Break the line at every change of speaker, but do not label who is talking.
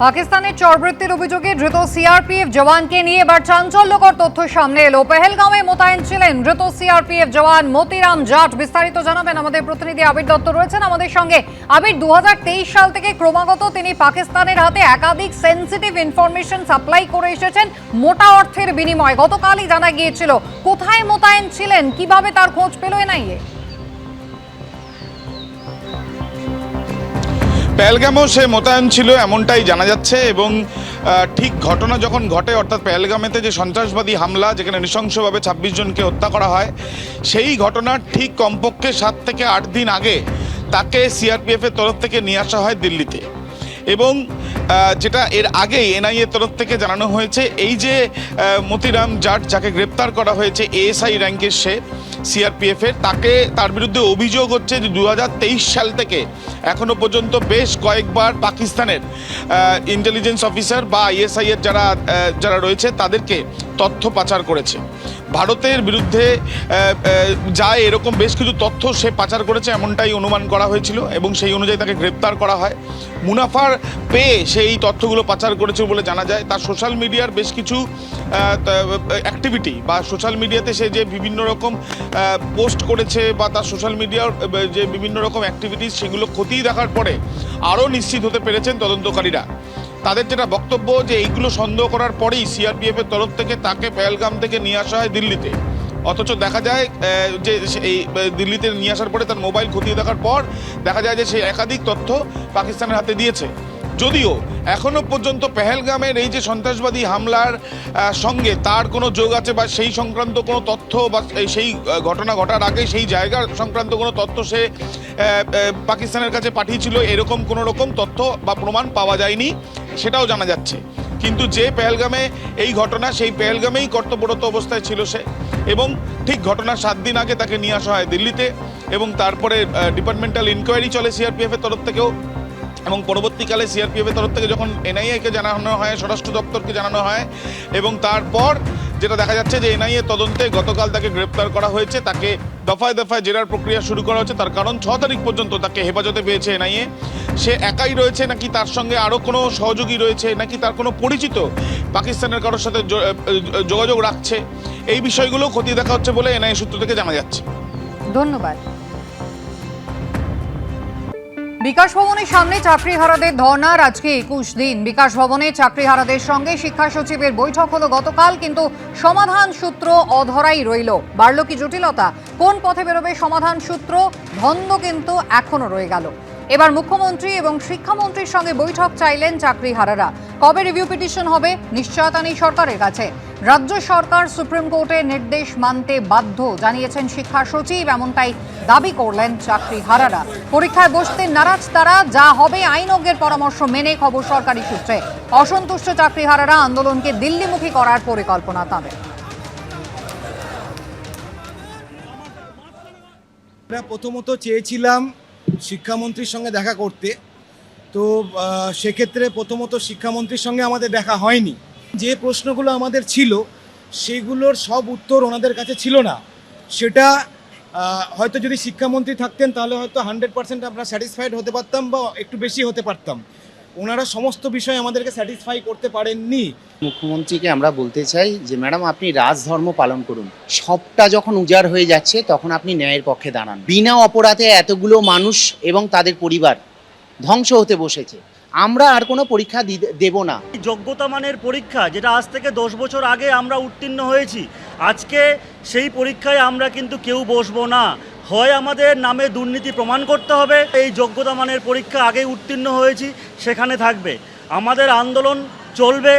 পাকিস্তানের চরবৃত্তির অভিযোগে ধৃত সিআরপিএফ জওয়ানকে নিয়ে এবার চাঞ্চল্যকর তথ্য সামনে এলো। পেহেলগাঁওয়ে মোতায়েন ছিলেন ধৃত সিআরপিএফ জওয়ান মতিরাম জাট। বিস্তারিত জানাবেন আমাদের প্রতিনিধি আবির দত্ত রয়েছেন আমাদের সঙ্গে। আবির, 2023 সাল থেকে ক্রমাগত তিনি পাকিস্তানের হাতে একাধিক সেন্সিটিভ ইনফরমেশন সাপ্লাই করে এসেছেন মোটা অর্থের বিনিময়ে। গতকালই জানা গিয়েছিল কোথায় মোতায়েন ছিলেন, কিভাবে তার খোঁজ পেল এনআইএ।
পেহেলগামেও সে মোতায়েন ছিল এমনটাই জানা যাচ্ছে এবং ঠিক ঘটনা যখন ঘটে, অর্থাৎ পেহেলগামেতে যে সন্ত্রাসবাদী হামলা যেখানে নৃশংসভাবে 26 জনকে হত্যা করা হয়, সেই ঘটনার ঠিক কমপক্ষে 7 থেকে 8 দিন আগে তাকে সিআরপিএফের তরফ থেকে নিয়ে আসা হয় দিল্লিতে। এবং যেটা এর আগেই এনআইএর তরফ থেকে জানানো হয়েছে, এই যে মতিরাম জাট যাকে গ্রেপ্তার করা হয়েছে এএসআই র্যাঙ্কের সে সিআরপিএফের, তার বিরুদ্ধে অভিযোগ হচ্ছে যে 2023 সাল থেকে এখনো পর্যন্ত বেশ কয়েকবার পাকিস্তানের ইন্টেলিজেন্স অফিসার বা আইএসআই এর যারা রয়েছে তাদেরকে তথ্য পাচার করেছে। ভারতের বিরুদ্ধে যায় এরকম বেশ কিছু তথ্য সে পাচার করেছে এমনটাই অনুমান করা হয়েছিল এবং সেই অনুযায়ী তাকে গ্রেপ্তার করা হয়। মুনাফার পেয়ে সেই তথ্যগুলো পাচার করেছে বলে জানা যায়। তার সোশ্যাল মিডিয়ার বেশ কিছু অ্যাক্টিভিটি বা সোশ্যাল মিডিয়াতে সে যে বিভিন্ন রকম পোস্ট করেছে বা তার সোশ্যাল মিডিয়ার যে বিভিন্ন রকম অ্যাক্টিভিটিস, সেগুলো খতিয়ে দেখার পরে আরও নিশ্চিত হতে পেরেছেন তদন্তকারীরা। তাদের যেটা বক্তব্য যে এইগুলো সন্দেহ করার পরেই সিআরপিএফের তরফ থেকে তাকে পেহেলগাম থেকে নিয়ে আসা হয় দিল্লিতে। অথচ দেখা যায় যে এই দিল্লিতে নিয়ে আসার পরে তার মোবাইল খতিয়ে দেখার পর দেখা যায় যে সে একাধিক তথ্য পাকিস্তানের হাতে দিয়েছে। যদিও এখনো পর্যন্ত পেহেলগামের এই যে সন্ত্রাসবাদী হামলার সঙ্গে তার কোনো যোগ আছে বা সেই সংক্রান্ত কোনো তথ্য বা সেই ঘটনা ঘটার আগে সেই জায়গার সংক্রান্ত কোনো তথ্য সে পাকিস্তানের কাছে পাঠিয়েছিল, এরকম কোনো রকম তথ্য বা প্রমাণ পাওয়া যায়নি, সেটাও জানা যাচ্ছে। কিন্তু যে পেহেলগামে এই ঘটনা, সেই পেহেলগামেই কর্তব্যরত অবস্থায় ছিল সে এবং ঠিক ঘটনার 7 দিন আগে তাকে নিয়ে আসা হয় দিল্লিতে এবং তারপরে ডিপার্টমেন্টাল ইনকোয়ারি চলে সিআরপিএফের তরফ থেকেও। এবং পরবর্তীকালে সিআরপিএফের তরফ থেকে যখন এনআইএকে জানানো হয়, স্বরাষ্ট্র দপ্তরকে জানানো হয় এবং তারপর যেটা দেখা যাচ্ছে যে এনআইএ তদন্তে গতকাল তাকে গ্রেপ্তার করা হয়েছে। তাকে দফায় দফায় জেরার প্রক্রিয়া শুরু করা হচ্ছে। তার কারণ 6 তারিখ পর্যন্ত তাকে হেফাজতে পেয়েছে এনআইএ। সে একাই রয়েছে নাকি তার সঙ্গে আরও কোনো সহযোগী রয়েছে নাকি তার কোনো পরিচিত পাকিস্তানের কারোর সাথে যোগাযোগ রাখছে, এই বিষয়গুলো খতিয়ে দেখা হচ্ছে বলে এনআইএ সূত্র থেকে জানা যাচ্ছে।
ধন্যবাদ। বিকাশ ভবনের সামনে চাকরিহারাদের ধর্নার আজকে 21 দিন। বিকাশ ভবনে চাকরিহারাদের সঙ্গে শিক্ষা সচিবের বৈঠক হলো গতকাল, কিন্তু সমাধান সূত্র অধরাই রইল। বাড়ল কি জটিলতা? কোন পথে বেরোবে সমাধান সূত্র? ধন্দ কিন্তু এখনো রয়ে গেল। এবার মুখ্যমন্ত্রী এবং শিক্ষামন্ত্রীর সঙ্গে বৈঠক চাইলেন চাকরিহারারা। কবে রিভিউ পিটিশন হবে, নিশ্চয়তা নেই সরকারের কাছে। রাজ্য সরকার সুপ্রিম কোর্টের নির্দেশ মানতে বাধ্য জানিয়েছেন শিক্ষা সচিব, এমনটাই দাবি করলেন চাকরিহারারা। পরীক্ষায় বসতে নারাজ তারা, যা হবে আইনজ্ঞের পরামর্শ মেনে, খবর সরকারি সূত্রে। অসন্তুষ্ট চাকরিহারারা আন্দোলনকে দিল্লিমুখী করার পরিকল্পনা তাদের।
আমরা প্রথমত চেয়েছিলাম শিক্ষামন্ত্রীর সঙ্গে দেখা করতে, তো সেক্ষেত্রে প্রথমত শিক্ষামন্ত্রীর সঙ্গে আমাদের দেখা হয়নি। যে প্রশ্নগুলো আমাদের ছিল সেগুলোর সব উত্তর ওনাদের কাছে ছিল না। সেটা হয়তো যদি শিক্ষামন্ত্রী থাকতেন তাহলে হয়তো 100% আমরা স্যাটিসফাইড হতে পারতাম বা একটু বেশি হতে পারতাম। ওনারা সমস্ত বিষয় আমাদেরকে স্যাটিসফাই করতে পারেননি।
মুখ্যমন্ত্রীকে আমরা বলতে চাই যে ম্যাডাম, আপনি রাজধর্ম পালন করুন। সবটা যখন উজাড় হয়ে যাচ্ছে তখন আপনি ন্যায়ের পক্ষে দাঁড়ান। বিনা অপরাধে এতগুলো মানুষ এবং তাদের পরিবার ধ্বংস হতে বসেছে। আমরা আর কোনো পরীক্ষা দেব না।
যোগ্যতা মানের পরীক্ষা যেটা আজ থেকে 10 বছর আগে আমরা উত্তীর্ণ হয়েছি, আজকে সেই পরীক্ষায় আমরা কিন্তু কেউ বসবো না। হয় আমাদের নামে দুর্নীতি প্রমাণ করতে হবে, এই যোগ্যতা মানের পরীক্ষা আগেই উত্তীর্ণ হয়েছি সেখানে থাকবে। আমাদের আন্দোলন চলবে।